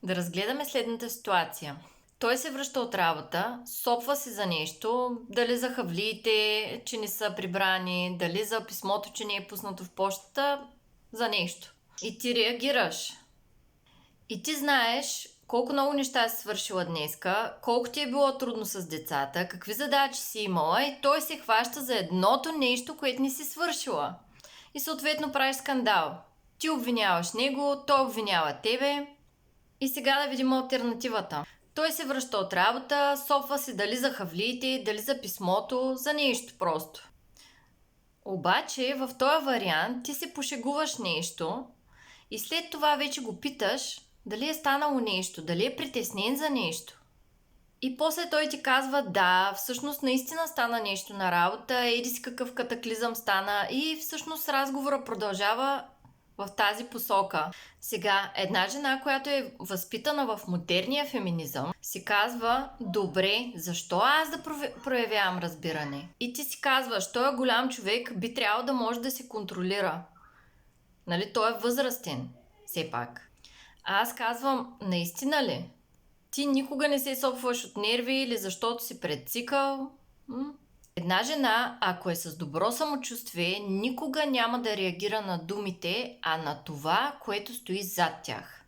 Да разгледаме следната ситуация. Той се връща от работа, сопва се за нещо, дали за хавлиите, че не са прибрани, дали за писмото, че не е пуснато в почтата, за нещо. И ти реагираш. И ти знаеш колко много неща си свършила днеска, колко ти е било трудно с децата, какви задачи си имала и той се хваща за едното нещо, което не си свършила. И съответно правиш скандал. Ти обвиняваш него, той обвинява тебе. И сега да видим алтернативата. Той се връща от работа, сопва се дали за хавлиите, дали за писмото, за нещо просто. Обаче в този вариант ти се пошегуваш нещо и след това вече го питаш дали е станало нещо, дали е притеснен за нещо. И после той ти казва, да, всъщност наистина стана нещо на работа, еди си какъв катаклизъм стана и всъщност разговора продължава в тази посока. Сега, една жена, която е възпитана в модерния феминизъм, си казва, добре, защо аз да проявявам разбиране? И ти си казваш, той е голям човек, би трябвало да може да се контролира. Нали, той е възрастен, все пак. А аз казвам, наистина ли? Ти никога не се сопваш от нерви или защото си предцикъл? Една жена, ако е с добро самочувствие, никога няма да реагира на думите, а на това, което стои зад тях.